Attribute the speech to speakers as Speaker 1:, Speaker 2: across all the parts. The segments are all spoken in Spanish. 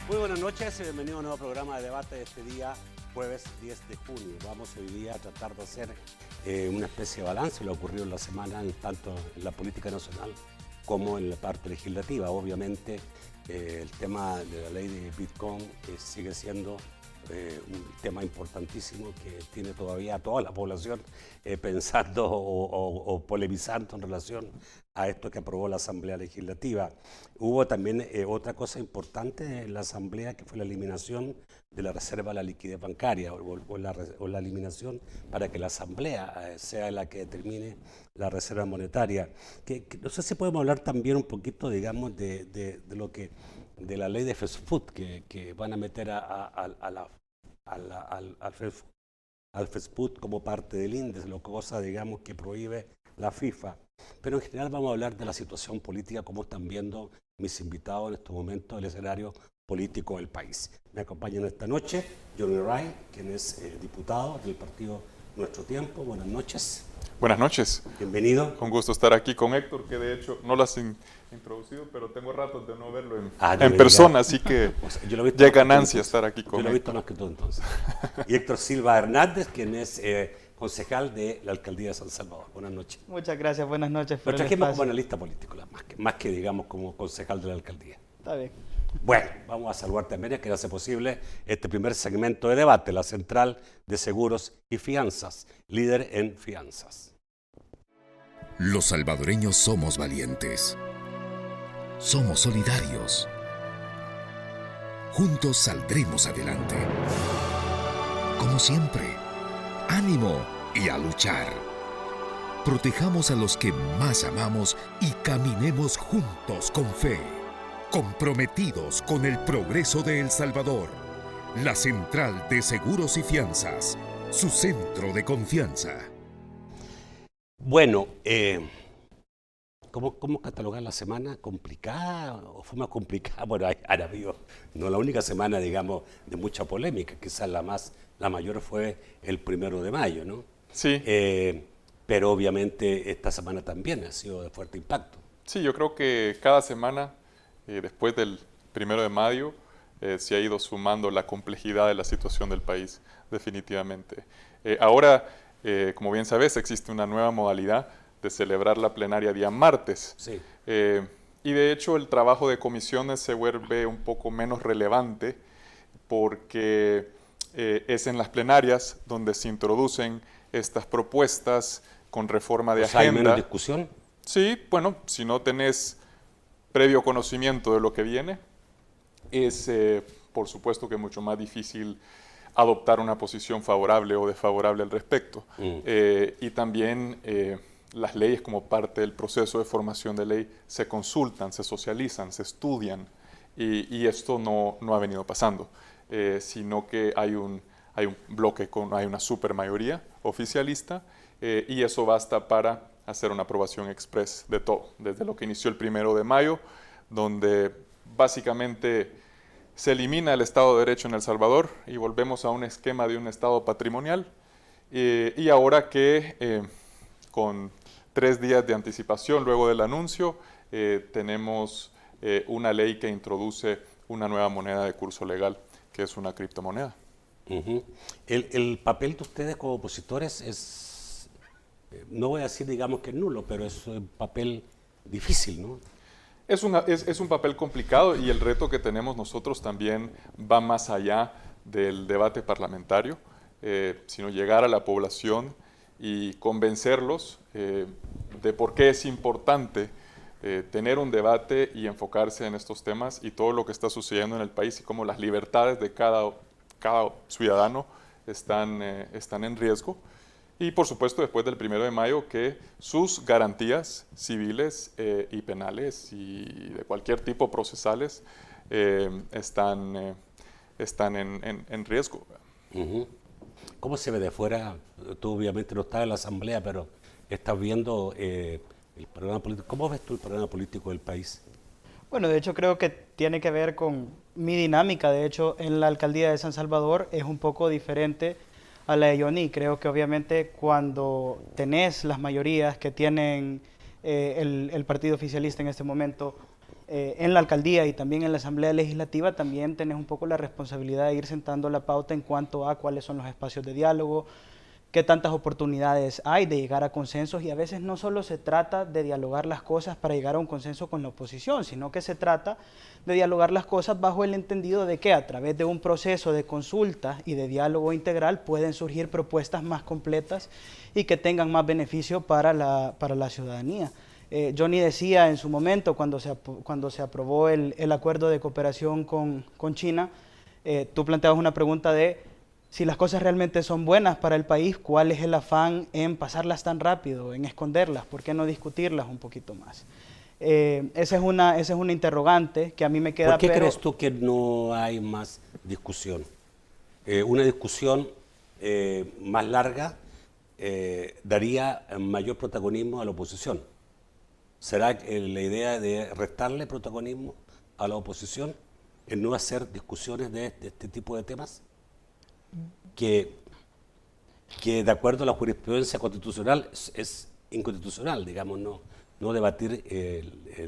Speaker 1: Muy buenas noches y bienvenido a un nuevo programa de debate de este día, jueves 10 de junio. Vamos hoy día a tratar de hacer una especie de balance de lo ocurrido en la semana, tanto en la política nacional como en la parte legislativa. Obviamente, el tema de la ley de Bitcoin sigue siendo un tema importantísimo que tiene todavía a toda la población pensando o polemizando en relación a esto que aprobó la Asamblea Legislativa. Hubo también otra cosa importante en la Asamblea, que fue la eliminación de la reserva de la liquidez bancaria o la eliminación para que la Asamblea sea la que determine la reserva monetaria. No sé si podemos hablar también un poquito, digamos, de lo que de la ley de fast food que van a meter al fast food como parte del índice, lo cosa, digamos, que prohíbe la FIFA. Pero en general vamos a hablar de la situación política, como están viendo mis invitados en estos momentos el escenario político del país. Me acompañan esta noche Johnny Ray, quien es diputado del partido Nuestro Tiempo. Buenas noches.
Speaker 2: Buenas noches.
Speaker 1: Bienvenido.
Speaker 2: Un gusto estar aquí con Héctor, que de hecho no lo has introducido, pero tengo ratos de no verlo
Speaker 1: no
Speaker 2: en persona, así que
Speaker 1: o sea, yo lo he visto
Speaker 2: ya es ganancia estar aquí con
Speaker 1: Yo lo he visto
Speaker 2: Héctor.
Speaker 1: más que tú entonces. Y Héctor Silva Hernández, quien es concejal de la Alcaldía de San Salvador. Buenas noches.
Speaker 3: Muchas gracias, buenas noches por
Speaker 1: Lo
Speaker 3: el
Speaker 1: trajimos
Speaker 3: espacio.
Speaker 1: como analista político, más que digamos como concejal de la Alcaldía.
Speaker 3: Está bien.
Speaker 1: Bueno, vamos a saludar también a que hace posible este primer segmento de debate, la Central de Seguros y Fianzas, líder en fianzas.
Speaker 4: Los salvadoreños somos valientes. Somos solidarios. Juntos saldremos adelante. Como siempre, ánimo y a luchar. Protejamos a los que más amamos y caminemos juntos con fe. Comprometidos con el progreso de El Salvador. La Central de Seguros y Fianzas. Su centro de confianza.
Speaker 1: Bueno, ¿cómo catalogar la semana? ¿Complicada o fue más complicada? Bueno, han habido, no la única semana, digamos, de mucha polémica, quizás la mayor fue el 1 de mayo, ¿no?
Speaker 2: Sí.
Speaker 1: Pero obviamente esta semana también ha sido de fuerte impacto.
Speaker 2: Sí, yo creo que cada semana, después del 1 de mayo, se ha ido sumando la complejidad de la situación del país, definitivamente. Ahora, como bien sabes, existe una nueva modalidad de celebrar la plenaria día martes.
Speaker 1: Sí.
Speaker 2: Y de hecho el trabajo de comisiones se vuelve un poco menos relevante porque es en las plenarias donde se introducen estas propuestas con reforma de
Speaker 1: O sea, ¿hay menos
Speaker 2: agenda.
Speaker 1: discusión?
Speaker 2: Sí, bueno, si no tenés previo conocimiento de lo que viene, es por supuesto que mucho más difícil adoptar una posición favorable o desfavorable al respecto. Y también las leyes, como parte del proceso de formación de ley, se consultan, se socializan, se estudian, y esto no ha venido pasando, sino que hay un bloque, hay una supermayoría oficialista, y eso basta para hacer una aprobación express de todo, desde lo que inició el 1 de mayo, donde básicamente se elimina el Estado de Derecho en El Salvador y volvemos a un esquema de un Estado patrimonial, y ahora que con 3 días de anticipación luego del anuncio, tenemos una ley que introduce una nueva moneda de curso legal, que es una criptomoneda.
Speaker 1: El papel de ustedes como opositores es, no voy a decir digamos que nulo, pero es un papel difícil, ¿no?
Speaker 2: Es un papel complicado, y el reto que tenemos nosotros también va más allá del debate parlamentario, sino llegar a la población y convencerlos de por qué es importante tener un debate y enfocarse en estos temas y todo lo que está sucediendo en el país, y cómo las libertades de cada ciudadano están en riesgo. Y por supuesto, después del 1 de mayo, que sus garantías civiles y penales y de cualquier tipo procesales están en riesgo.
Speaker 1: ¿Cómo se ve de fuera? Tú obviamente no estás en la Asamblea, pero estás viendo el programa político. ¿Cómo ves tú el programa político del país?
Speaker 3: Bueno, de hecho creo que tiene que ver con mi dinámica. De hecho, en la Alcaldía de San Salvador es un poco diferente a la de Johnny. Creo que obviamente cuando tenés las mayorías que tienen el partido oficialista en este momento, en la alcaldía y también en la Asamblea Legislativa también tenés un poco la responsabilidad de ir sentando la pauta en cuanto a cuáles son los espacios de diálogo, qué tantas oportunidades hay de llegar a consensos, y a veces no solo se trata de dialogar las cosas para llegar a un consenso con la oposición, sino que se trata de dialogar las cosas bajo el entendido de que a través de un proceso de consulta y de diálogo integral pueden surgir propuestas más completas y que tengan más beneficio para la ciudadanía. Johnny decía en su momento, cuando se aprobó el acuerdo de cooperación con China, tú planteabas una pregunta de si las cosas realmente son buenas para el país, ¿cuál es el afán en pasarlas tan rápido, en esconderlas? ¿Por qué no discutirlas un poquito más? Esa es una interrogante que a mí me queda.
Speaker 1: ¿Por qué crees tú que no hay más discusión? Una discusión más larga daría mayor protagonismo a la oposición. ¿Será la idea de restarle protagonismo a la oposición en no hacer discusiones de este tipo de temas? Que de acuerdo a la jurisprudencia constitucional es inconstitucional, digamos, no debatir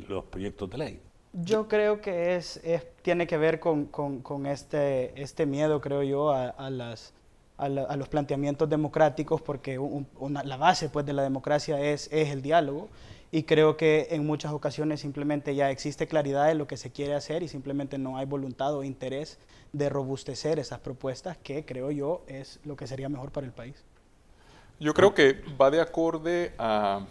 Speaker 1: los proyectos de ley.
Speaker 3: Yo creo que tiene que ver con este miedo, creo yo, a los planteamientos democráticos, porque la base pues, de la democracia es el diálogo, y creo que en muchas ocasiones simplemente ya existe claridad de lo que se quiere hacer y simplemente no hay voluntad o interés de robustecer esas propuestas, que creo yo es lo que sería mejor para el país.
Speaker 2: Yo creo que va de acorde a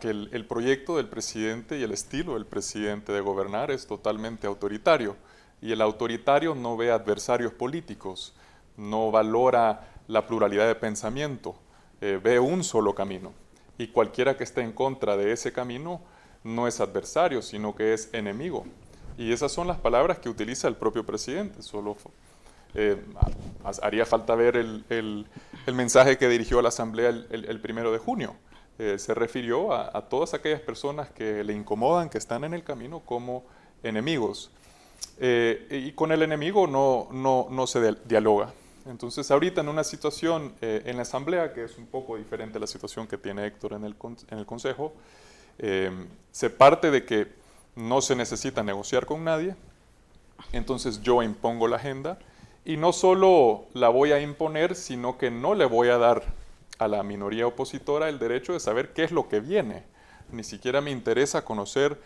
Speaker 2: que el proyecto del presidente y el estilo del presidente de gobernar es totalmente autoritario, y el autoritario no ve adversarios políticos, no valora la pluralidad de pensamiento, ve un solo camino, y cualquiera que esté en contra de ese camino no es adversario, sino que es enemigo. Y esas son las palabras que utiliza el propio presidente. Solo haría falta ver el mensaje que dirigió a la Asamblea el 1 de junio. Se refirió a todas aquellas personas que le incomodan, que están en el camino, como enemigos. Y con el enemigo no se dialoga. Entonces, ahorita en una situación en la Asamblea, que es un poco diferente a la situación que tiene Héctor en el Consejo, se parte de que no se necesita negociar con nadie. Entonces yo impongo la agenda, y no solo la voy a imponer, sino que no le voy a dar a la minoría opositora el derecho de saber qué es lo que viene. Ni siquiera me interesa conocer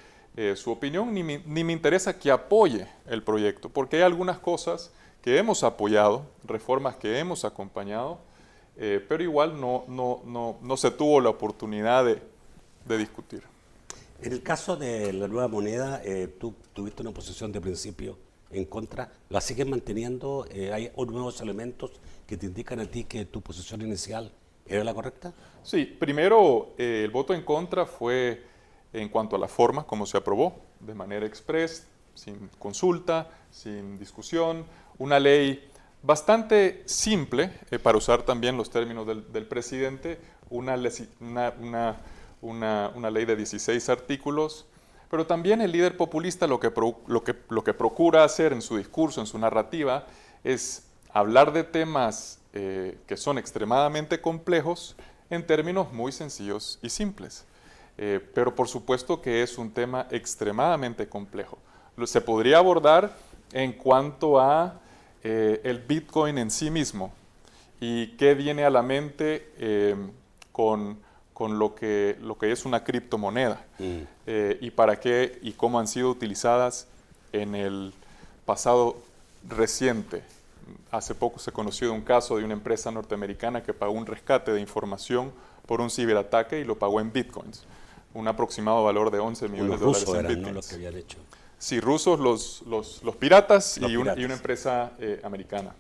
Speaker 2: su opinión, ni me interesa que apoye el proyecto, porque hay algunas cosas que hemos apoyado, reformas que hemos acompañado, pero igual no se tuvo la oportunidad de discutir.
Speaker 1: En el caso de la nueva moneda, tú tuviste una posición de principio en contra, ¿la sigues manteniendo? ¿Hay nuevos elementos que te indican a ti que tu posición inicial era la correcta?
Speaker 2: Sí, primero el voto en contra fue en cuanto a la forma como se aprobó, de manera express, sin consulta, sin discusión, una ley bastante simple, para usar también los términos del presidente, una ley de 16 artículos, pero también el líder populista lo que procura hacer en su discurso, en su narrativa, es hablar de temas que son extremadamente complejos en términos muy sencillos y simples. Pero por supuesto que es un tema extremadamente complejo. Se podría abordar en cuanto a el Bitcoin en sí mismo y qué viene a la mente con lo que es una criptomoneda y para qué y cómo han sido utilizadas en el pasado reciente. Hace poco se conoció un caso de una empresa norteamericana que pagó un rescate de información por un ciberataque y lo pagó en bitcoins, un aproximado valor de 11 millones de dólares en bitcoins.
Speaker 1: ¿No? Lo que habían hecho.
Speaker 2: Sí, rusos, los piratas, y una empresa americana.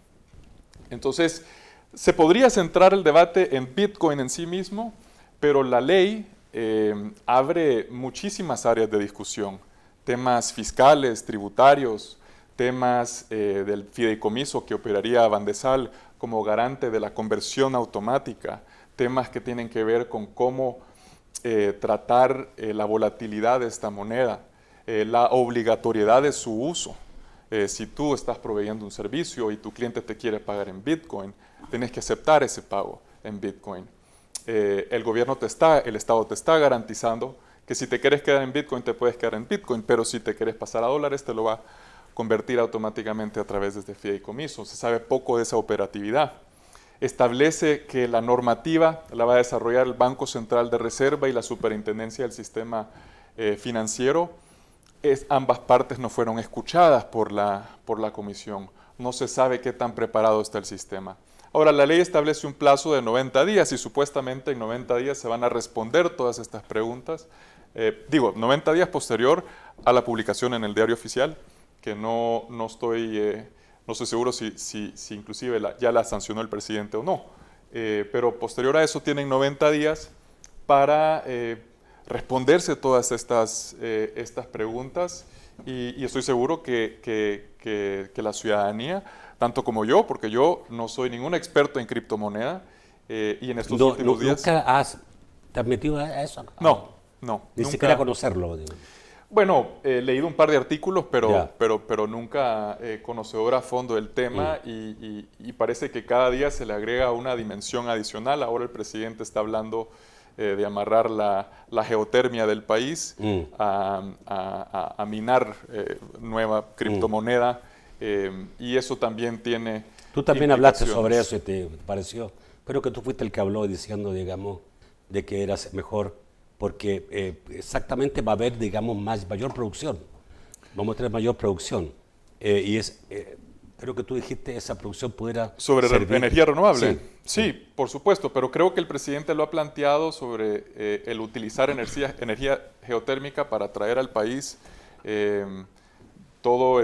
Speaker 2: Entonces, se podría centrar el debate en Bitcoin en sí mismo, pero la ley abre muchísimas áreas de discusión, temas fiscales, tributarios, temas del fideicomiso que operaría Bandesal como garante de la conversión automática, temas que tienen que ver con cómo tratar la volatilidad de esta moneda, la obligatoriedad de su uso. Si tú estás proveyendo un servicio y tu cliente te quiere pagar en Bitcoin, tienes que aceptar ese pago en Bitcoin. el Estado te está garantizando que si te quieres quedar en Bitcoin, te puedes quedar en Bitcoin, pero si te quieres pasar a dólares, te lo va a convertir automáticamente a través de este fideicomiso. Se sabe poco de esa operatividad. Establece que la normativa la va a desarrollar el Banco Central de Reserva y la Superintendencia del Sistema Financiero. Ambas partes no fueron escuchadas por la Comisión. No se sabe qué tan preparado está el sistema. Ahora, la ley establece un plazo de 90 días y supuestamente en 90 días se van a responder todas estas preguntas. 90 días posterior a la publicación en el Diario Oficial, que no estoy seguro si inclusive ya la sancionó el presidente o no. Pero posterior a eso tienen 90 días para responderse todas estas preguntas y estoy seguro que la ciudadanía, tanto como yo, porque yo no soy ningún experto en criptomoneda, y en estos últimos días...
Speaker 1: ¿Nunca te has metido a eso?
Speaker 2: No.
Speaker 1: Ni
Speaker 2: Nunca,
Speaker 1: siquiera conocerlo. Digo.
Speaker 2: Bueno, he leído un par de artículos, pero nunca conocedor a fondo del tema y parece que cada día se le agrega una dimensión adicional. Ahora el presidente está hablando de amarrar la geotermia del país a minar nueva criptomoneda y eso también tiene...
Speaker 1: Tú también hablaste sobre eso y te pareció, pero que tú fuiste el que habló diciendo, digamos, de que era mejor porque exactamente va a haber, digamos, mayor producción. Vamos a tener mayor producción. Creo que tú dijiste esa producción pudiera
Speaker 2: sobre
Speaker 1: servir.
Speaker 2: Energía renovable. Sí, por supuesto, pero creo que el presidente lo ha planteado sobre el utilizar energía geotérmica para traer al país todo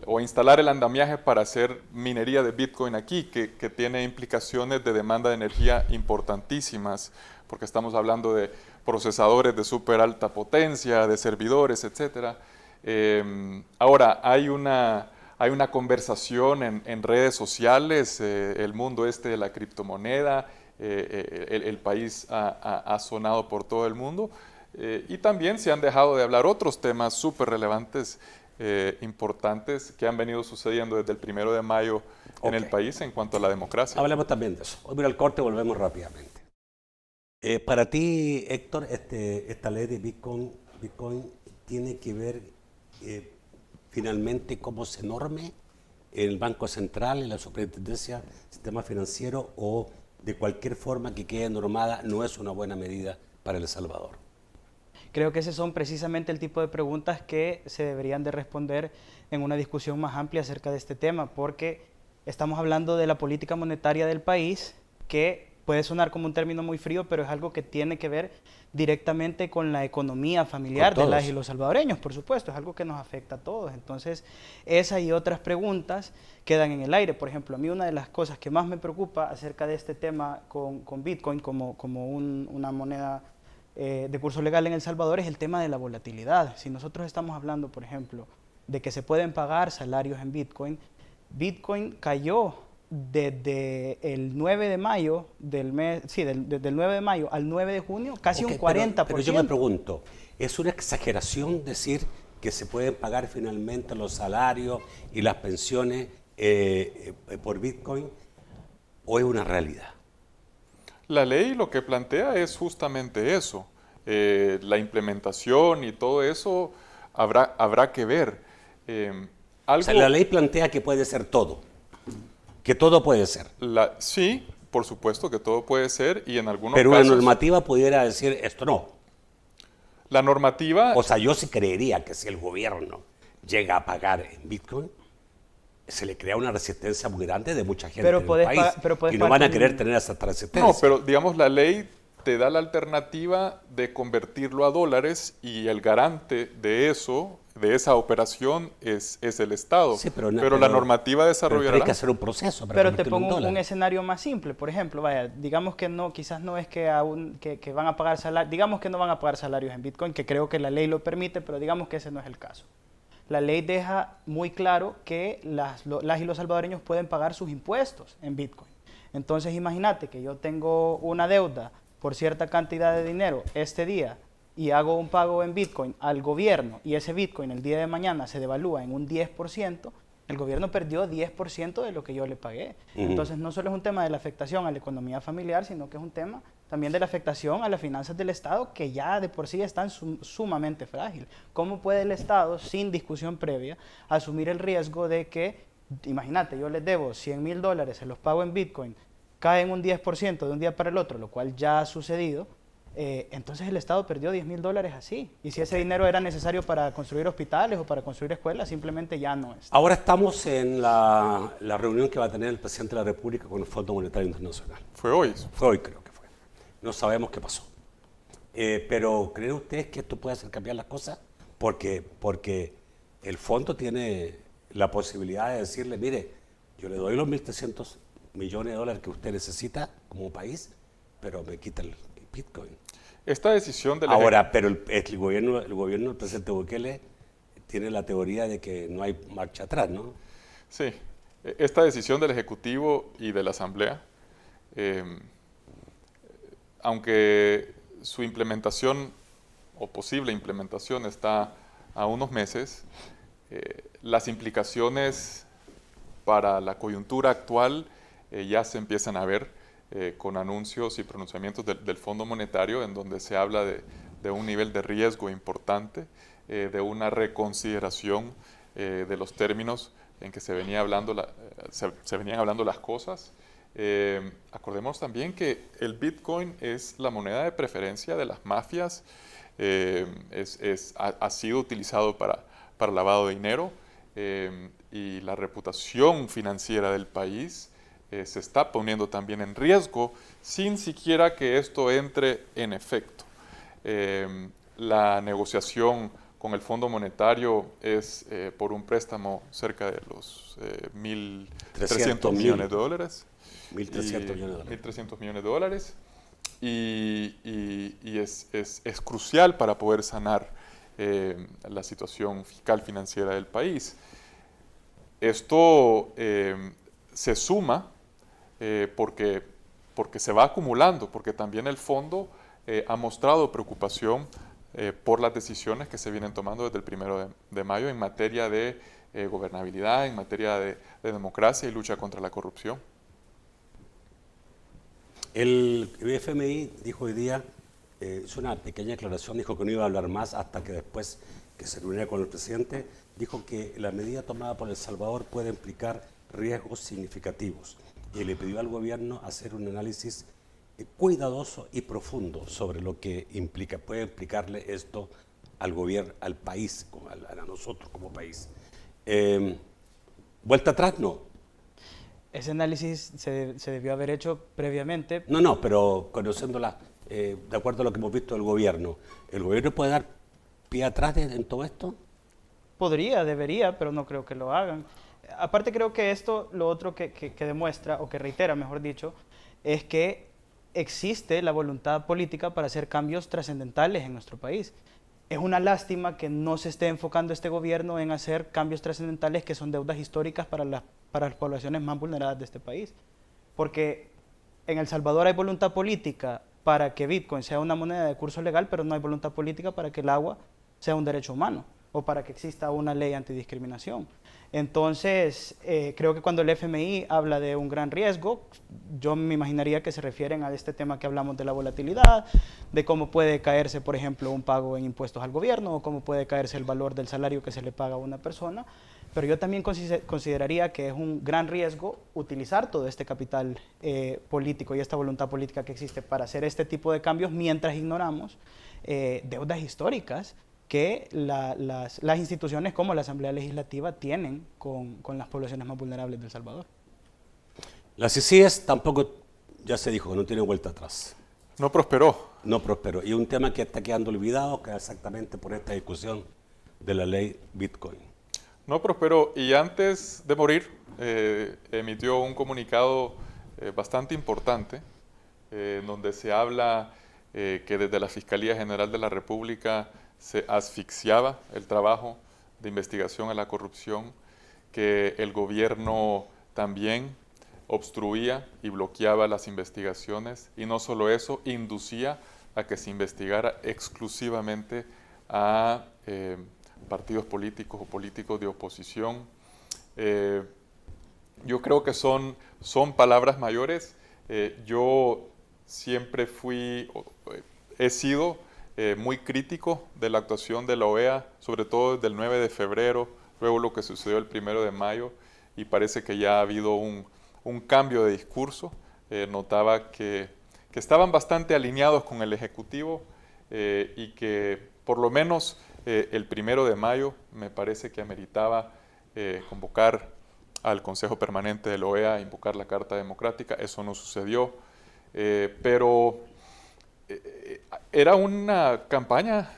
Speaker 2: o instalar el andamiaje para hacer minería de Bitcoin aquí, que tiene implicaciones de demanda de energía importantísimas, porque estamos hablando de procesadores de súper alta potencia, de servidores, etc. Ahora, hay una conversación en redes sociales, el mundo de la criptomoneda, el país ha sonado por todo el mundo, y también se han dejado de hablar otros temas súper relevantes, importantes, que han venido sucediendo desde el 1 de mayo en el país en cuanto a la democracia.
Speaker 1: Hablemos también de eso. Hoy mira el corte, volvemos rápidamente. Para ti, Héctor, esta ley de Bitcoin tiene que ver finalmente cómo se norme en el Banco Central, en la Superintendencia del Sistema Financiero, o de cualquier forma que quede normada no es una buena medida para El Salvador.
Speaker 3: Creo que esos son precisamente el tipo de preguntas que se deberían de responder en una discusión más amplia acerca de este tema, porque estamos hablando de la política monetaria del país, que puede sonar como un término muy frío, pero es algo que tiene que ver directamente con la economía familiar de las y los salvadoreños, por supuesto, es algo que nos afecta a todos. Entonces, esa y otras preguntas quedan en el aire. Por ejemplo, a mí una de las cosas que más me preocupa acerca de este tema con Bitcoin como una moneda de curso legal en El Salvador es el tema de la volatilidad. Si nosotros estamos hablando, por ejemplo, de que se pueden pagar salarios en Bitcoin, Bitcoin cayó desde el 9 de mayo desde el 9 de mayo al 9 de junio, casi un 40%.
Speaker 1: Pero yo me pregunto, ¿es una exageración decir que se pueden pagar finalmente los salarios y las pensiones por Bitcoin, o es una realidad?
Speaker 2: La ley lo que plantea es justamente eso. La implementación y todo eso habrá que ver.
Speaker 1: O sea, la ley plantea que puede ser todo. Que todo puede ser.
Speaker 2: Sí, por supuesto que todo puede ser, y en algunos
Speaker 1: casos...
Speaker 2: Pero
Speaker 1: la normativa pudiera decir esto no.
Speaker 2: La normativa...
Speaker 1: O sea, yo sí creería que si el gobierno llega a pagar en Bitcoin, se le crea una resistencia muy grande de mucha gente en el país. Y no van a querer tener esa resistencia.
Speaker 2: No, pero digamos, la ley te da la alternativa de convertirlo a dólares, y el garante de eso, de esa operación, es el Estado. Sí, pero la normativa desarrollará...
Speaker 1: Pero hay que hacer un proceso para
Speaker 3: Pero te pongo un escenario más simple. Por ejemplo, digamos que no, quizás no es que van a pagar salarios, digamos que no van a pagar salarios en Bitcoin, que creo que la ley lo permite, pero digamos que ese no es el caso. La ley deja muy claro que las y los salvadoreños pueden pagar sus impuestos en Bitcoin. Entonces, imagínate que yo tengo una deuda por cierta cantidad de dinero este día y hago un pago en Bitcoin al gobierno, y ese Bitcoin el día de mañana se devalúa en un 10%, El gobierno perdió 10% de lo que yo le pagué. Entonces, no solo es un tema de la afectación a la economía familiar, sino que es un tema también de la afectación a las finanzas del Estado, que ya de por sí están sumamente frágil. ¿Cómo puede el Estado, sin discusión previa, asumir el riesgo de que, imagínate, yo les debo $100,000, se los pago en Bitcoin, caen un 10% de un día para el otro, lo cual ya ha sucedido? Entonces el Estado perdió $10,000 así. Y si ese dinero era necesario para construir hospitales o para construir escuelas, simplemente ya no es.
Speaker 1: Ahora estamos en la reunión que va a tener el presidente de la República con el Fondo Monetario Internacional.
Speaker 2: Fue hoy.
Speaker 1: Fue hoy, creo que fue. No sabemos qué pasó. Pero ¿creen ustedes que esto puede hacer cambiar las cosas? Porque el fondo tiene la posibilidad de decirle, mire, yo le doy los 1.300 millones de dólares que usted necesita como país, pero me quita el Bitcoin.
Speaker 2: Esta decisión del
Speaker 1: Ahora, pero el gobierno del presidente Bukele tiene la teoría de que no hay marcha atrás, ¿no?
Speaker 2: Sí, esta decisión del Ejecutivo y de la Asamblea, aunque su implementación o posible implementación está a unos meses, las implicaciones para la coyuntura actual ya se empiezan a ver con anuncios y pronunciamientos del Fondo Monetario, en donde se habla de un nivel de riesgo importante, de una reconsideración de los términos en que se venían hablando las cosas. Acordemos también que el Bitcoin es la moneda de preferencia de las mafias, ha sido utilizado para lavado de dinero, y la reputación financiera del país se está poniendo también en riesgo sin siquiera que esto entre en efecto. La negociación con el Fondo Monetario es por un préstamo cerca de los 1.300 millones de dólares.
Speaker 1: 1.300 millones de dólares.
Speaker 2: 1.300 millones de dólares. Y es crucial para poder sanar la situación fiscal financiera del país. Esto se suma porque se va acumulando, porque también el fondo ha mostrado preocupación por las decisiones que se vienen tomando desde el 1 de mayo en materia de gobernabilidad, en materia de democracia y lucha contra la corrupción.
Speaker 1: El FMI dijo hoy día, hizo una pequeña aclaración, dijo que no iba a hablar más hasta que después que se reuniera con el presidente, dijo que la medida tomada por El Salvador puede implicar riesgos significativos y le pidió al gobierno hacer un análisis cuidadoso y profundo sobre lo que puede implicarle esto al gobierno, al país, a nosotros como país. Vuelta atrás, no.
Speaker 3: Ese análisis se debió haber hecho previamente.
Speaker 1: No, pero conociéndola, de acuerdo a lo que hemos visto del gobierno, ¿el gobierno puede dar pie atrás en todo esto?
Speaker 3: Podría, debería, pero no creo que lo hagan. Aparte creo que esto, lo otro que demuestra, o que reitera, mejor dicho, es que existe la voluntad política para hacer cambios trascendentales en nuestro país. Es una lástima que no se esté enfocando este gobierno en hacer cambios trascendentales que son deudas históricas para las poblaciones más vulneradas de este país. Porque en El Salvador hay voluntad política para que Bitcoin sea una moneda de curso legal, pero no hay voluntad política para que el agua sea un derecho humano o para que exista una ley antidiscriminación. Entonces, creo que cuando el FMI habla de un gran riesgo, yo me imaginaría que se refieren a este tema que hablamos de la volatilidad, de cómo puede caerse, por ejemplo, un pago en impuestos al gobierno, o cómo puede caerse el valor del salario que se le paga a una persona. Pero yo también consideraría que es un gran riesgo utilizar todo este capital político y esta voluntad política que existe para hacer este tipo de cambios mientras ignoramos deudas históricas que las instituciones como la Asamblea Legislativa tienen con las poblaciones más vulnerables de El Salvador.
Speaker 1: Las CICIES tampoco, ya se dijo, que no tiene vuelta atrás.
Speaker 2: No prosperó.
Speaker 1: No prosperó. Y un tema que está quedando olvidado, que es exactamente por esta discusión de la ley Bitcoin.
Speaker 2: No prosperó, y antes de morir emitió un comunicado bastante importante, donde se habla que desde la Fiscalía General de la República se asfixiaba el trabajo de investigación a la corrupción, que el gobierno también obstruía y bloqueaba las investigaciones, y no solo eso, inducía a que se investigara exclusivamente a partidos políticos o políticos de oposición, Yo creo que son palabras mayores. Yo siempre he sido muy crítico de la actuación de la OEA, sobre todo desde el 9 de febrero, luego lo que sucedió el 1 de mayo, y parece que ya ha habido un cambio de discurso. Notaba que estaban bastante alineados con el Ejecutivo y que por lo menos el 1 de mayo me parece que ameritaba convocar al Consejo Permanente de la OEA, invocar la Carta Democrática. Eso no sucedió, pero era una campaña,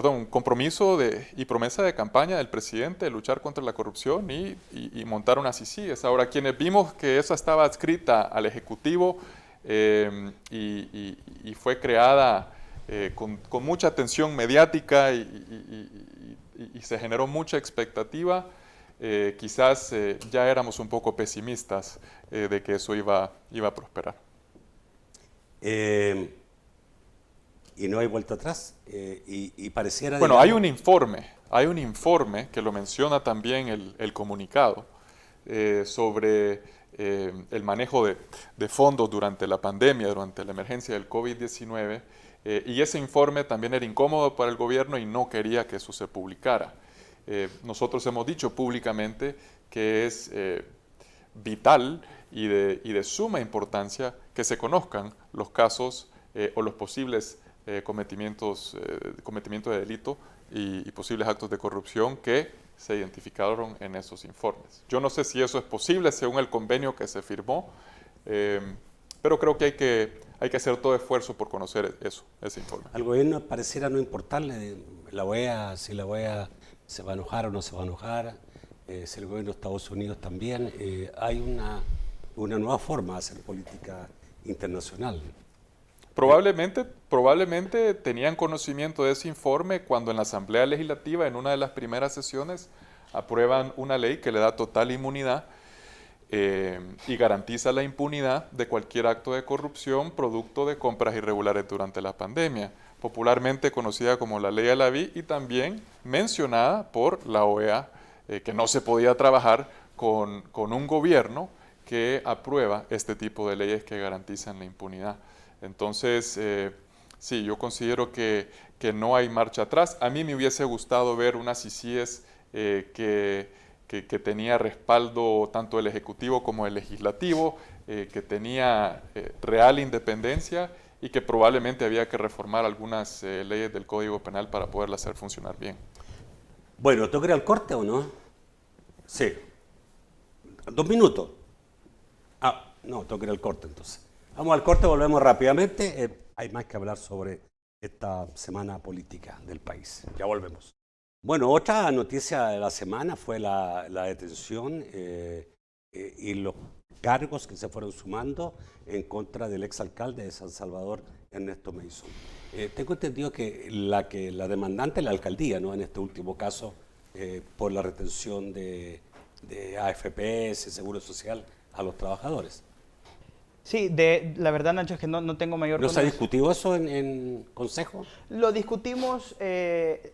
Speaker 2: un compromiso y promesa de campaña del presidente de luchar contra la corrupción y montar unas CICIES. Ahora, quienes vimos que esa estaba adscrita al Ejecutivo y fue creada con mucha atención mediática y se generó mucha expectativa, quizás ya éramos un poco pesimistas de que eso iba a prosperar.
Speaker 1: Y no hay vuelta atrás, y pareciera...
Speaker 2: Bueno,
Speaker 1: digamos,
Speaker 2: hay un informe que lo menciona también el comunicado sobre el manejo de fondos durante la pandemia, durante la emergencia del COVID-19, y ese informe también era incómodo para el gobierno y no quería que eso se publicara. Nosotros hemos dicho públicamente que es vital y de suma importancia que se conozcan los casos o los posibles cometimiento de delito y posibles actos de corrupción que se identificaron en esos informes. Yo no sé si eso es posible según el convenio que se firmó, pero creo que hay que hacer todo esfuerzo por conocer ese informe.
Speaker 1: Al gobierno pareciera no importarle la OEA, si la OEA se va a enojar o no se va a enojar, si el gobierno de Estados Unidos también. Hay una nueva forma de hacer política internacional.
Speaker 2: Probablemente tenían conocimiento de ese informe cuando en la Asamblea Legislativa, en una de las primeras sesiones, aprueban una ley que le da total inmunidad y garantiza la impunidad de cualquier acto de corrupción producto de compras irregulares durante la pandemia, popularmente conocida como la Ley Alaví y también mencionada por la OEA, que no se podía trabajar con un gobierno que aprueba este tipo de leyes que garantizan la impunidad. Entonces, sí, yo considero que no hay marcha atrás. A mí me hubiese gustado ver unas CICIES que tenía respaldo tanto del Ejecutivo como del Legislativo, que tenía real independencia y que probablemente había que reformar algunas leyes del Código Penal para poderlas hacer funcionar bien.
Speaker 1: Bueno, ¿tú crees el corte o no? Sí. 2 minutos. No, tengo que ir al corte entonces. Vamos al corte, volvemos rápidamente. Hay más que hablar sobre esta semana política del país. Ya volvemos. Bueno, otra noticia de la semana fue la detención y los cargos que se fueron sumando en contra del exalcalde de San Salvador, Ernesto Mason. Tengo entendido que la demandante es la alcaldía, ¿no? En este último caso, por la retención de AFP, Seguro Social, a los trabajadores.
Speaker 3: Sí, la verdad, Nacho, es que no tengo mayor
Speaker 1: conocimiento. ¿No se ha discutido eso en Consejo?
Speaker 3: Lo discutimos,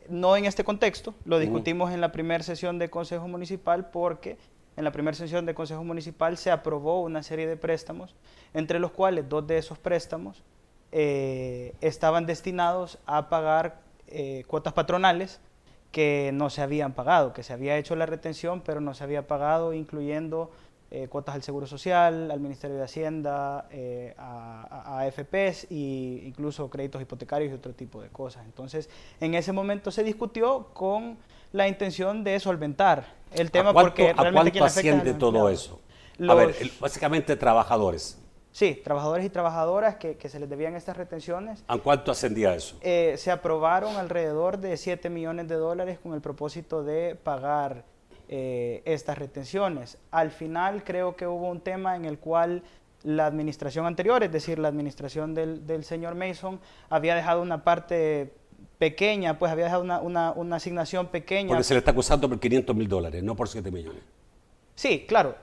Speaker 3: no en este contexto, lo discutimos en la primera sesión de Consejo Municipal porque en la primera sesión de Consejo Municipal se aprobó una serie de préstamos, entre los cuales 2 de esos préstamos estaban destinados a pagar cuotas patronales que no se habían pagado, que se había hecho la retención, pero no se había pagado, incluyendo cuotas al Seguro Social, al Ministerio de Hacienda, a AFPs e incluso créditos hipotecarios y otro tipo de cosas. Entonces, en ese momento se discutió con la intención de solventar el tema porque realmente
Speaker 1: ¿a cuánto asciende todo eso? A ver, básicamente trabajadores.
Speaker 3: Sí, trabajadores y trabajadoras que se les debían estas retenciones.
Speaker 1: ¿A cuánto ascendía eso?
Speaker 3: Se aprobaron alrededor de $7 millones con el propósito de pagar estas retenciones. Al final creo que hubo un tema en el cual la administración anterior, es decir, la administración del señor Mason, había dejado una parte pequeña, pues había dejado una asignación pequeña.
Speaker 1: Porque se le está acusando por $500.000, no por 7 millones.
Speaker 3: Sí, claro.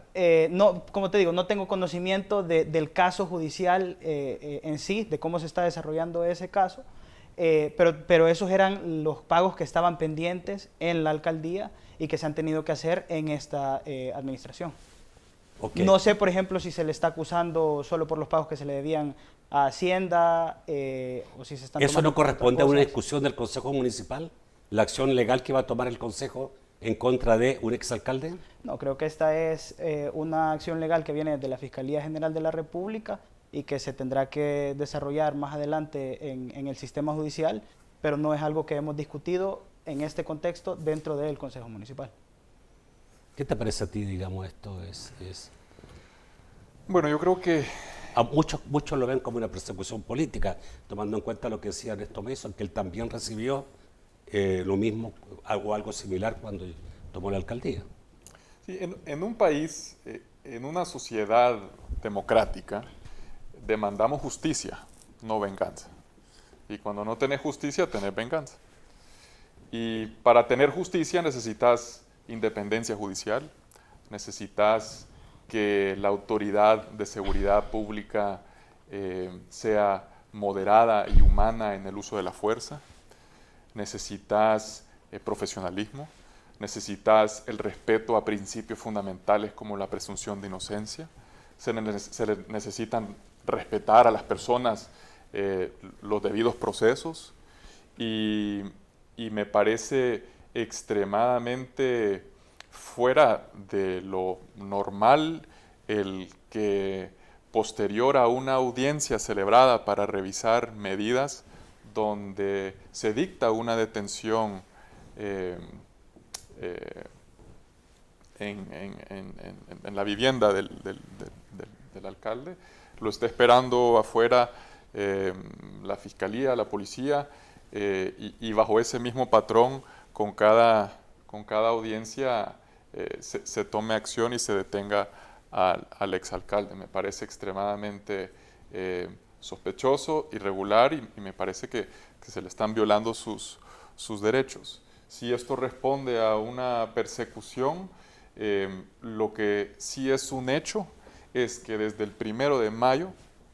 Speaker 3: No, como te digo, no tengo conocimiento del caso judicial en sí, de cómo se está desarrollando ese caso, pero esos eran los pagos que estaban pendientes en la alcaldía y que se han tenido que hacer en esta administración.
Speaker 1: Okay.
Speaker 3: No sé, por ejemplo, si se le está acusando solo por los pagos que se le debían a Hacienda o si se están
Speaker 1: ¿Eso
Speaker 3: tomando
Speaker 1: no corresponde a
Speaker 3: otras
Speaker 1: una
Speaker 3: cosas.
Speaker 1: discusión del Consejo Municipal? ¿La acción legal que va a tomar el Consejo en contra de un exalcalde?
Speaker 3: No, creo que esta es una acción legal que viene de la Fiscalía General de la República y que se tendrá que desarrollar más adelante en el sistema judicial, pero no es algo que hemos discutido en este contexto dentro del Consejo Municipal.
Speaker 1: ¿Qué te parece a ti, digamos, esto
Speaker 2: Bueno, yo creo que
Speaker 1: a muchos lo ven como una persecución política, tomando en cuenta lo que decía Ernesto Mason, que él también recibió lo mismo o algo similar cuando tomó la alcaldía.
Speaker 2: sí, en un país, en una sociedad democrática, demandamos justicia, no venganza. Y cuando no tenés justicia, tenés venganza. Y para tener justicia necesitas independencia judicial, necesitas que la autoridad de seguridad pública sea moderada y humana en el uso de la fuerza, necesitas profesionalismo, necesitas el respeto a principios fundamentales como la presunción de inocencia, se necesitan respetar a las personas los debidos procesos y me parece extremadamente fuera de lo normal el que posterior a una audiencia celebrada para revisar medidas donde se dicta una detención en la vivienda del alcalde, lo está esperando afuera la fiscalía, la policía, y bajo ese mismo patrón, con cada audiencia se tome acción y se detenga al exalcalde. Me parece extremadamente sospechoso, irregular, y me parece que se le están violando sus derechos. Si esto responde a una persecución, lo que sí es un hecho es que desde el 1 de mayo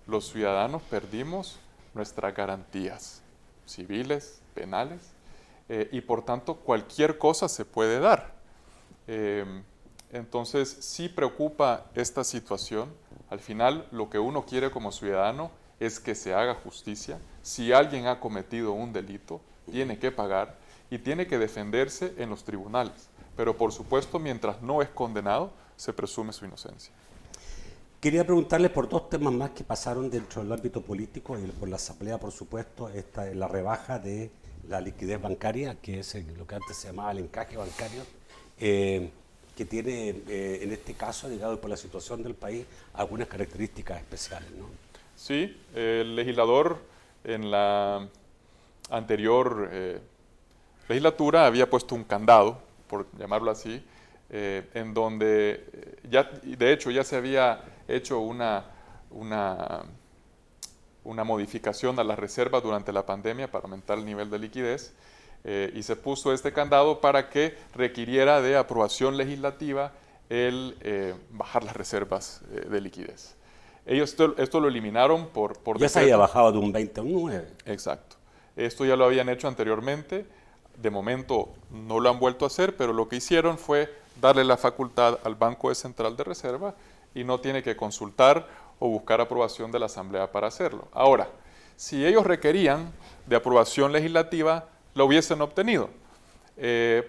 Speaker 2: los ciudadanos perdimos nuestras garantías civiles, penales, y por tanto cualquier cosa se puede dar. Entonces sí preocupa esta situación. Al final lo que uno quiere como ciudadano es que se haga justicia. Si alguien ha cometido un delito, tiene que pagar y tiene que defenderse en los tribunales. Pero por supuesto, mientras no es condenado, se presume su inocencia.
Speaker 1: Quería preguntarle por dos temas más que pasaron dentro del ámbito político y por la asamblea, por supuesto, la rebaja de la liquidez bancaria, que es lo que antes se llamaba el encaje bancario, que tiene en este caso, digamos, por la situación del país, algunas características especiales, ¿no?
Speaker 2: Sí, el legislador en la anterior legislatura había puesto un candado, por llamarlo así, en donde de hecho ya se había hecho una modificación a las reservas durante la pandemia para aumentar el nivel de liquidez, y se puso este candado para que requiriera de aprobación legislativa el bajar las reservas de liquidez. Ellos esto lo eliminaron por
Speaker 1: Ya
Speaker 2: decreto.
Speaker 1: se había bajado de un 20 a un 9.
Speaker 2: Exacto. Esto ya lo habían hecho anteriormente. De momento no lo han vuelto a hacer, pero lo que hicieron fue darle la facultad al Banco Central de Reserva y no tiene que consultar o buscar aprobación de la Asamblea para hacerlo. Ahora, si ellos requerían de aprobación legislativa, lo hubiesen obtenido.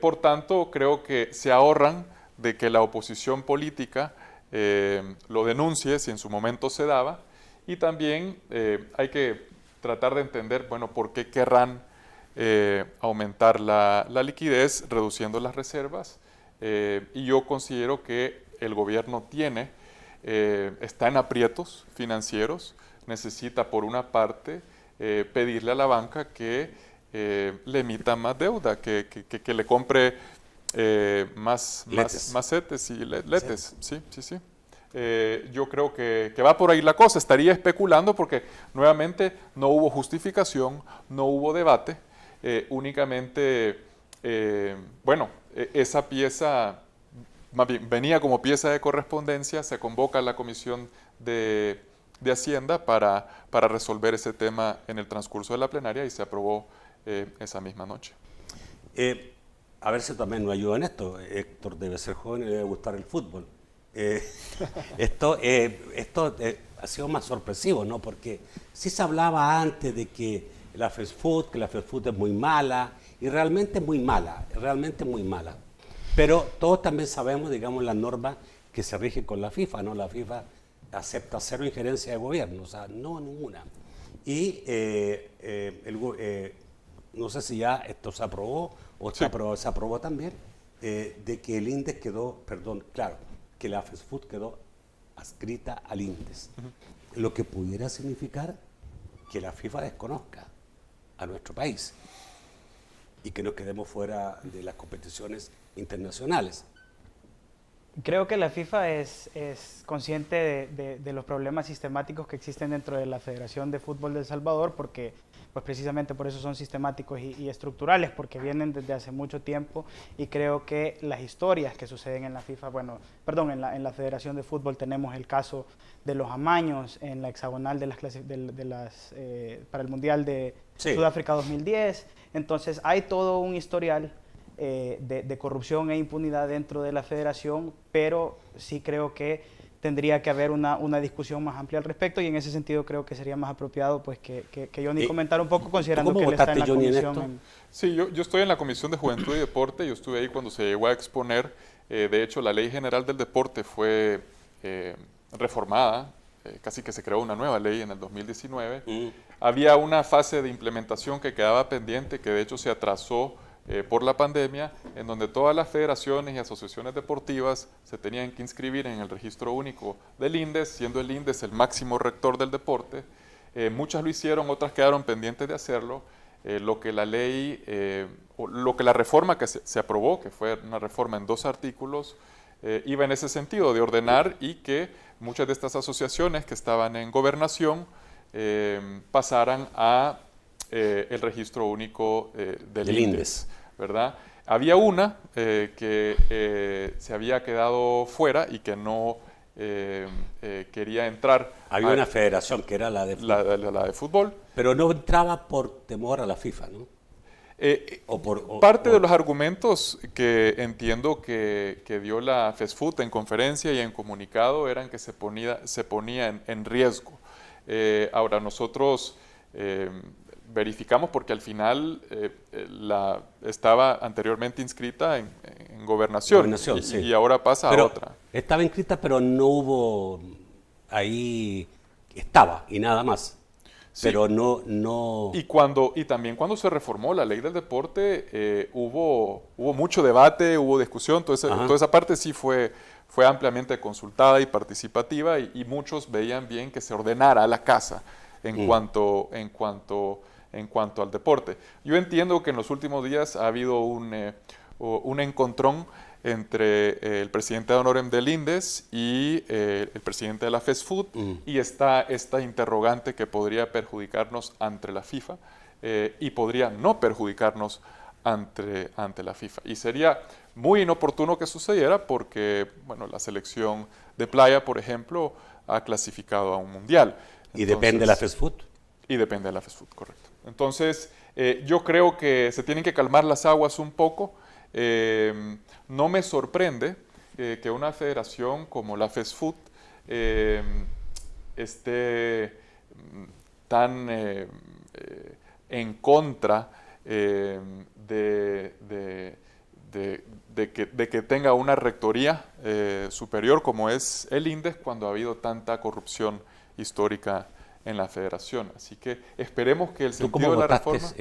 Speaker 2: Por tanto, creo que se ahorran de que la oposición política lo denuncie si en su momento se daba, y también hay que tratar de entender, bueno, por qué querrán aumentar la liquidez reduciendo las reservas, y yo considero que el gobierno está en aprietos financieros, necesita por una parte pedirle a la banca que le emita más deuda, que le compre más CETES y LETES. Sí. Yo creo que va por ahí la cosa. Estaría especulando porque nuevamente no hubo justificación, no hubo debate, únicamente, esa pieza más bien venía como pieza de correspondencia, se convoca a la Comisión de de Hacienda para resolver ese tema en el transcurso de la plenaria y se aprobó esa misma noche.
Speaker 1: A ver si también nos ayuda en esto. Héctor debe ser joven y le debe gustar el fútbol. Esto ha sido más sorpresivo, ¿no? Porque sí se hablaba antes de que la fast food es muy mala, y realmente es muy mala, realmente muy mala. Pero todos también sabemos, digamos, las normas que se rigen con la FIFA, ¿no? La FIFA acepta cero injerencia de gobierno, o sea, no ninguna. Y no sé si ya esto se aprobó o
Speaker 2: Sí.
Speaker 1: se aprobó también, de que el INDES quedó, perdón, claro, que la fast food quedó adscrita al INDES. Lo que pudiera significar que la FIFA desconozca a nuestro país y que nos quedemos fuera de las competiciones internacionales.
Speaker 3: Creo que la FIFA es consciente de los problemas sistemáticos que existen dentro de la Federación de Fútbol de El Salvador, porque pues precisamente por eso son sistemáticos y estructurales, porque vienen desde hace mucho tiempo, y creo que las historias que suceden en la FIFA, bueno, perdón, en la Federación de Fútbol tenemos el caso de los amaños en la hexagonal de para el Mundial de
Speaker 1: Sí.
Speaker 3: Sudáfrica 2010, entonces hay todo un historial de corrupción e impunidad dentro de la federación, pero sí creo que tendría que haber una discusión más amplia al respecto, y en ese sentido creo que sería más apropiado pues que Johnny comentara un poco, considerando
Speaker 1: ¿Cómo
Speaker 3: que él está en la
Speaker 1: votaste, Johnny, en
Speaker 3: comisión.
Speaker 1: esto?
Speaker 2: Sí, yo estoy en la Comisión de Juventud y Deporte, yo estuve ahí cuando se llegó a exponer, de hecho la Ley General del Deporte fue reformada, casi que se creó una nueva ley en el 2019. Había una fase de implementación que quedaba pendiente, que de hecho se atrasó por la pandemia, en donde todas las federaciones y asociaciones deportivas se tenían que inscribir en el registro único del INDES, siendo el INDES el máximo rector del deporte. Muchas lo hicieron, otras quedaron pendientes de hacerlo. Lo que la ley, lo que la reforma que se aprobó, que fue una reforma en 2 artículos, iba en ese sentido, de ordenar y que muchas de estas asociaciones que estaban en gobernación pasaran a el registro único del INDES, ¿verdad? Había una que se había quedado fuera y que no quería entrar.
Speaker 1: Había una federación que era la de fútbol,
Speaker 2: la de fútbol.
Speaker 1: pero no entraba por temor a la FIFA, ¿no?
Speaker 2: Parte de los argumentos que entiendo que dio la FESFUT en conferencia y en comunicado eran que se ponía en riesgo. Ahora, nosotros verificamos porque al final estaba anteriormente inscrita en gobernación,
Speaker 1: sí.
Speaker 2: y ahora pasa a otra.
Speaker 1: Estaba inscrita, pero no hubo ahí, estaba y nada más.
Speaker 2: Sí.
Speaker 1: Pero no.
Speaker 2: Y también cuando se reformó la ley del deporte, hubo mucho debate, hubo discusión, toda esa parte sí fue ampliamente consultada y participativa, y muchos veían bien que se ordenara la casa en cuanto al deporte. Yo entiendo que en los últimos días ha habido un encontrón entre el presidente de honorem del INDES y el presidente de la FESFUT, y está esta interrogante que podría perjudicarnos ante la FIFA y podría no perjudicarnos ante la FIFA. Y sería muy inoportuno que sucediera porque, bueno, la selección de playa, por ejemplo, ha clasificado a un mundial.
Speaker 1: ¿Y depende de la FESFUT?
Speaker 2: Y depende de la FESFUT, correcto. Entonces, yo creo que se tienen que calmar las aguas un poco. No me sorprende que una federación como la FESFUT esté tan en contra de que tenga una rectoría superior como es el INDES, cuando ha habido tanta corrupción histórica en la federación. Así que esperemos que el sentido de la reforma...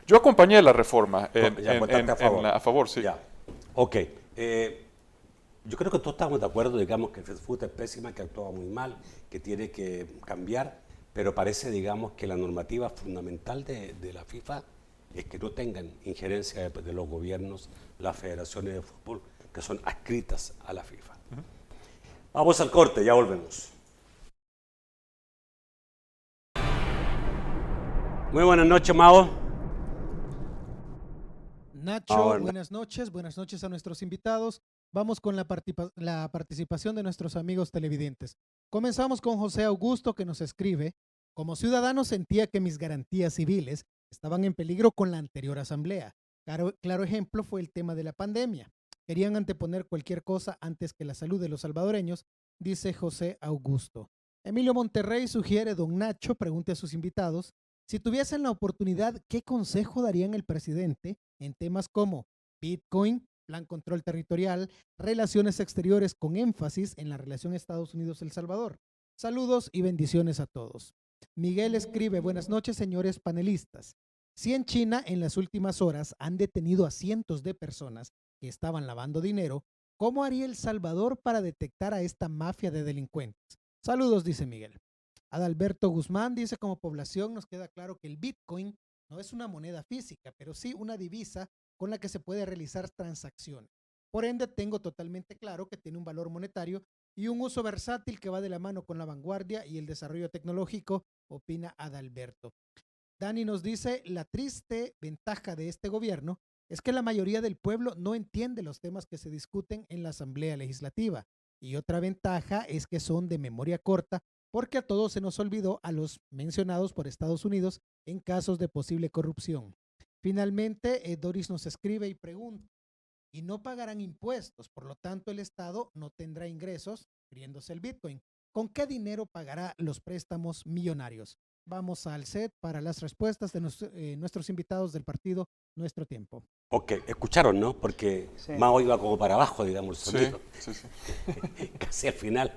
Speaker 2: Yo acompañé la reforma a favor, sí.
Speaker 1: Ya. Ok. Yo creo que todos estamos de acuerdo, digamos, que FESFUT es pésima, que actúa muy mal, que tiene que cambiar, pero parece, digamos, que la normativa fundamental de la FIFA es que no tengan injerencia de los gobiernos, las federaciones de fútbol, que son adscritas a la FIFA. Vamos al corte, ya volvemos. Muy buenas noches, Mao.
Speaker 5: Nacho, buenas noches a nuestros invitados. Vamos con la participación de nuestros amigos televidentes. Comenzamos con José Augusto, que nos escribe: como ciudadano sentía que mis garantías civiles estaban en peligro con la anterior asamblea. Claro ejemplo fue el tema de la pandemia. Querían anteponer cualquier cosa antes que la salud de los salvadoreños, dice José Augusto. Emilio Monterrey sugiere: don Nacho pregunte a sus invitados si tuviesen la oportunidad, ¿qué consejo darían el presidente en temas como Bitcoin, plan control territorial, relaciones exteriores con énfasis en la relación Estados Unidos-El Salvador? Saludos y bendiciones a todos. Miguel escribe: buenas noches, señores panelistas. Si en China en las últimas horas han detenido a cientos de personas que estaban lavando dinero, ¿cómo haría El Salvador para detectar a esta mafia de delincuentes? Saludos, dice Miguel. Adalberto Guzmán dice: como población nos queda claro que el Bitcoin no es una moneda física, pero sí una divisa con la que se puede realizar transacciones. Por ende, tengo totalmente claro que tiene un valor monetario y un uso versátil que va de la mano con la vanguardia y el desarrollo tecnológico, opina Adalberto. Dani nos dice: la triste ventaja de este gobierno es que la mayoría del pueblo no entiende los temas que se discuten en la Asamblea Legislativa. Y otra ventaja es que son de memoria corta, porque a todos se nos olvidó a los mencionados por Estados Unidos en casos de posible corrupción. Finalmente, Doris nos escribe y pregunta: y no pagarán impuestos, por lo tanto el Estado no tendrá ingresos, refiriéndose al Bitcoin. ¿Con qué dinero pagará los préstamos millonarios? Vamos al set para las respuestas de nuestros invitados del partido Nuestro Tiempo.
Speaker 1: Ok, escucharon, ¿no? Porque
Speaker 3: Sí.
Speaker 1: Mao iba como para abajo, digamos, el sonido.
Speaker 2: Sí, sí.
Speaker 1: Casi al final.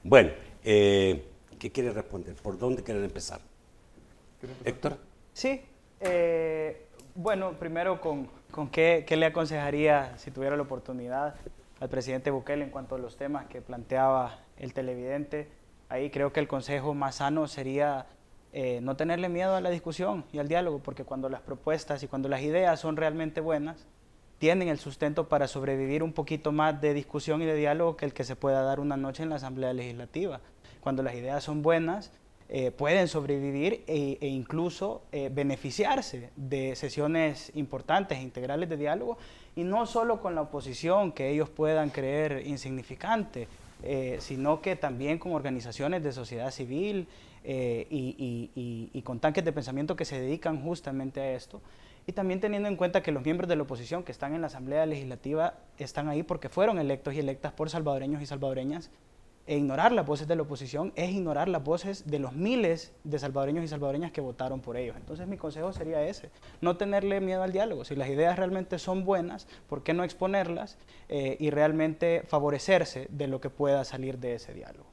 Speaker 1: Bueno, ¿qué quiere responder? ¿Por dónde quieren empezar? Héctor.
Speaker 3: Sí, bueno, primero con qué le aconsejaría, si tuviera la oportunidad, al presidente Bukele en cuanto a los temas que planteaba el televidente. Ahí creo que el consejo más sano sería no tenerle miedo a la discusión y al diálogo, porque cuando las propuestas y cuando las ideas son realmente buenas, tienen el sustento para sobrevivir un poquito más de discusión y de diálogo que el que se pueda dar una noche en la Asamblea Legislativa. Cuando las ideas son buenas, pueden sobrevivir e incluso beneficiarse de sesiones importantes e integrales de diálogo, y no solo con la oposición que ellos puedan creer insignificante, sino que también con organizaciones de sociedad civil y con tanques de pensamiento que se dedican justamente a esto. Y también teniendo en cuenta que los miembros de la oposición que están en la Asamblea Legislativa están ahí porque fueron electos y electas por salvadoreños y salvadoreñas, e ignorar las voces de la oposición es ignorar las voces de los miles de salvadoreños y salvadoreñas que votaron por ellos. Entonces mi consejo sería ese: no tenerle miedo al diálogo. Si las ideas realmente son buenas, ¿por qué no exponerlas y realmente favorecerse de lo que pueda salir de ese diálogo?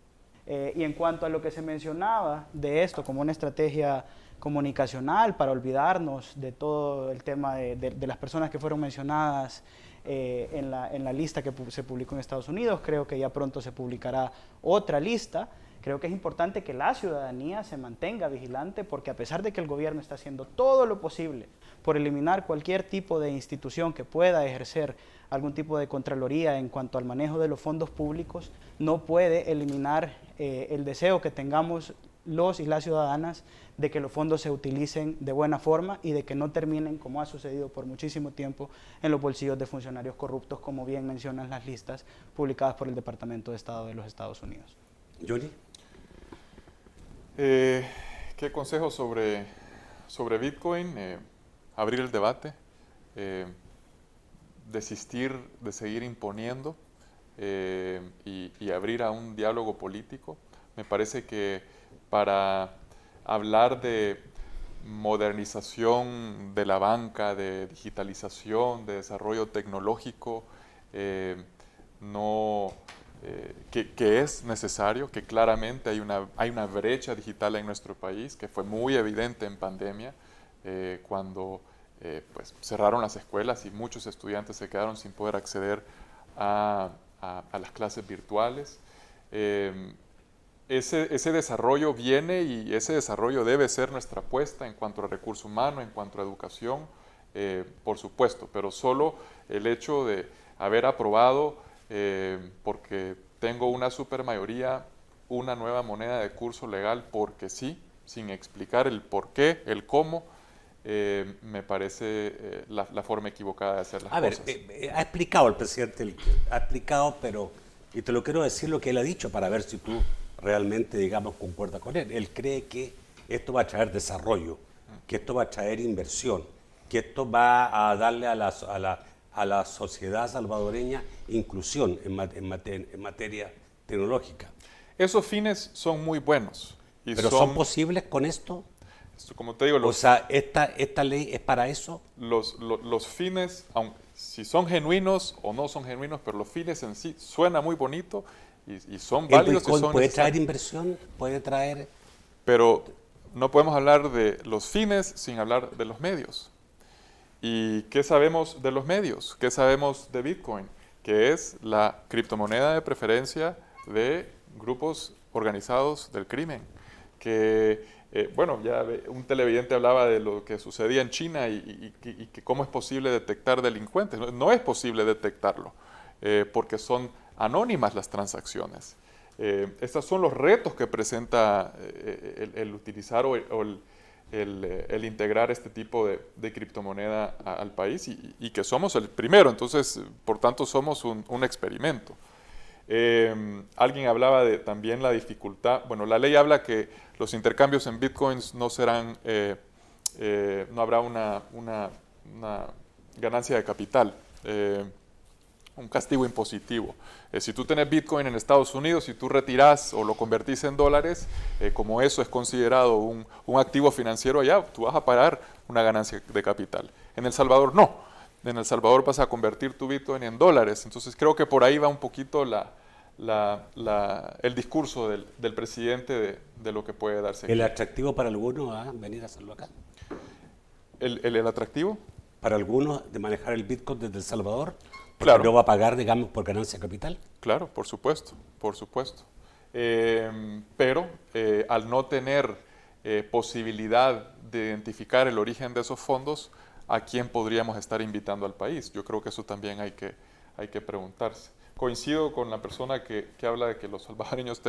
Speaker 3: Y en cuanto a lo que se mencionaba de esto como una estrategia comunicacional para olvidarnos de todo el tema de las personas que fueron mencionadas en la lista que se publicó en Estados Unidos, creo que ya pronto se publicará otra lista. Creo que es importante que la ciudadanía se mantenga vigilante, porque a pesar de que el gobierno está haciendo todo lo posible por eliminar cualquier tipo de institución que pueda ejercer algún tipo de contraloría en cuanto al manejo de los fondos públicos, no puede eliminar el deseo que tengamos los y las ciudadanas de que los fondos se utilicen de buena forma y de que no terminen, como ha sucedido por muchísimo tiempo, en los bolsillos de funcionarios corruptos, como bien mencionan las listas publicadas por el Departamento de Estado de los Estados Unidos.
Speaker 1: Johnny.
Speaker 2: ¿Qué consejo sobre Bitcoin? Abrir el debate, desistir de seguir imponiendo y abrir a un diálogo político. Me parece que para hablar de modernización de la banca, de digitalización, de desarrollo tecnológico, que es necesario, que claramente hay una brecha digital en nuestro país, que fue muy evidente en pandemia, cuando pues cerraron las escuelas y muchos estudiantes se quedaron sin poder acceder a las clases virtuales. Ese desarrollo viene y ese desarrollo debe ser nuestra apuesta en cuanto a recurso humano, en cuanto a educación, por supuesto, pero solo el hecho de haber aprobado, porque tengo una supermayoría, una nueva moneda de curso legal porque sí, sin explicar el por qué, el cómo, me parece la forma equivocada de hacer las
Speaker 1: A ver,
Speaker 2: cosas.
Speaker 1: ha explicado el presidente, ha explicado, pero, y te lo quiero decir lo que él ha dicho para ver si tú realmente, digamos, concuerdas con él. Él cree que esto va a traer desarrollo, que esto va a traer inversión, que esto va a darle a la sociedad salvadoreña inclusión en materia tecnológica.
Speaker 2: Esos fines son muy buenos. Y
Speaker 1: ¿Pero son posibles con esto?
Speaker 2: Como te digo,
Speaker 1: O sea, ¿esta ley es para eso?
Speaker 2: los fines, aunque, si son genuinos o no son genuinos, pero los fines en sí suena muy bonito y son
Speaker 1: ¿El
Speaker 2: válidos y
Speaker 1: Bitcoin
Speaker 2: son
Speaker 1: puede traer
Speaker 2: necesarios.
Speaker 1: inversión? ¿Puede traer...?
Speaker 2: Pero no podemos hablar de los fines sin hablar de los medios. ¿Y qué sabemos de los medios? ¿Qué sabemos de Bitcoin? Que es la criptomoneda de preferencia de grupos organizados del crimen. Que, bueno, ya un televidente hablaba de lo que sucedía en China y que cómo es posible detectar delincuentes. No es posible detectarlo, porque son anónimas las transacciones. Estos son los retos que presenta el utilizar o el integrar este tipo de criptomoneda al país y que somos el primero, entonces por tanto somos un experimento. Alguien hablaba de también la dificultad, bueno, la ley habla que los intercambios en bitcoins no serán, no habrá una ganancia de capital, un castigo impositivo. Si tú tienes Bitcoin en Estados Unidos y tú retirás o lo convertís en dólares, como eso es considerado un activo financiero allá, tú vas a pagar una ganancia de capital. En El Salvador no. En El Salvador vas a convertir tu Bitcoin en dólares. Entonces creo que por ahí va un poquito el discurso del presidente de lo que puede darse aquí.
Speaker 1: ¿El atractivo para algunos a venir a hacerlo acá?
Speaker 2: ¿El atractivo?
Speaker 1: Para algunos de manejar el Bitcoin desde El Salvador, porque
Speaker 2: Claro.
Speaker 1: no va a pagar, digamos, por ganancia de capital.
Speaker 2: Claro, por supuesto, por supuesto. Pero al no tener posibilidad de identificar el origen de esos fondos, ¿a quién podríamos estar invitando al país? Yo creo que eso también hay que preguntarse. Coincido con la persona que habla de que los salvadoreños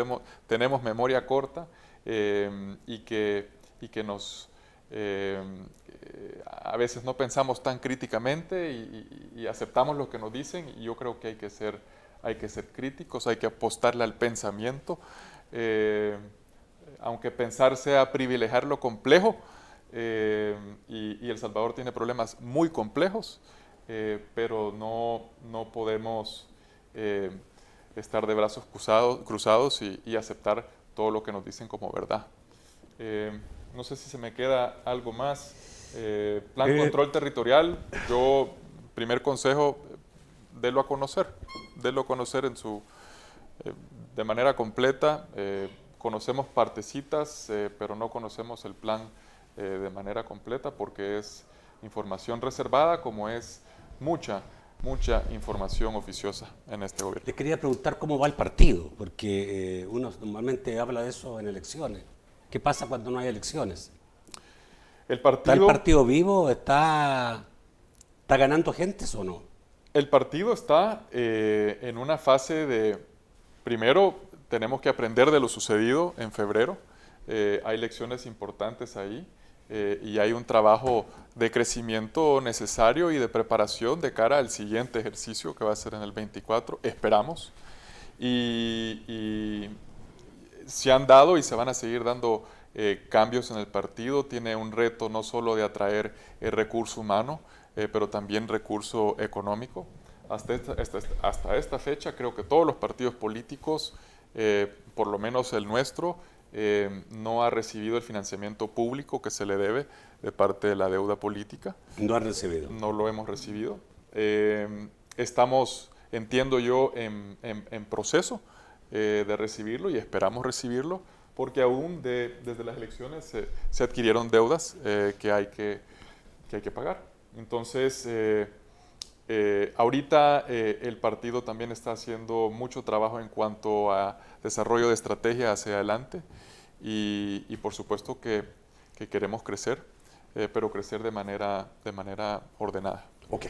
Speaker 2: tenemos memoria corta y que nos... a veces no pensamos tan críticamente y aceptamos lo que nos dicen, y yo creo que hay que ser críticos, hay que apostarle al pensamiento, aunque pensar sea privilegiar lo complejo, y El Salvador tiene problemas muy complejos, pero no podemos estar de brazos cruzados y aceptar todo lo que nos dicen como verdad. No sé si se me queda algo más. Plan control territorial, yo, primer consejo, délo a conocer de manera completa. Conocemos partecitas, pero no conocemos el plan de manera completa porque es información reservada, como es mucha información oficiosa en este gobierno.
Speaker 1: Les quería preguntar cómo va el partido, porque uno normalmente habla de eso en elecciones. ¿Qué pasa cuando no hay elecciones? ¿Está el partido vivo? ¿Está ganando gentes o no?
Speaker 2: El partido está en una fase de, primero, tenemos que aprender de lo sucedido en febrero. Hay elecciones importantes ahí y hay un trabajo de crecimiento necesario y de preparación de cara al siguiente ejercicio que va a ser en el 24, esperamos. Y se han dado y se van a seguir dando cambios en el partido. Tiene un reto no solo de atraer recurso humano, pero también recurso económico. Hasta esta fecha creo que todos los partidos políticos, por lo menos el nuestro, no ha recibido el financiamiento público que se le debe de parte de la deuda política.
Speaker 1: No ha recibido.
Speaker 2: No lo hemos recibido. Estamos, entiendo yo, en proceso de recibirlo y esperamos recibirlo porque aún desde las elecciones se adquirieron deudas que hay que pagar. Entonces, ahorita el partido también está haciendo mucho trabajo en cuanto a desarrollo de estrategia hacia adelante y por supuesto que queremos crecer, pero crecer de manera ordenada.
Speaker 1: Ok.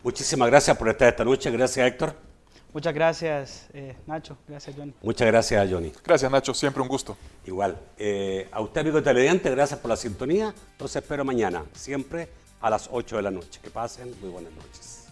Speaker 1: Muchísimas gracias por estar esta noche. Gracias, Héctor.
Speaker 3: Muchas gracias, Nacho. Gracias, Johnny.
Speaker 1: Muchas gracias, Johnny.
Speaker 2: Gracias, Nacho. Siempre un gusto.
Speaker 1: Igual. A usted, amigo televidente, gracias por la sintonía. Entonces espero mañana, siempre a las 8 de la noche. Que pasen muy buenas noches.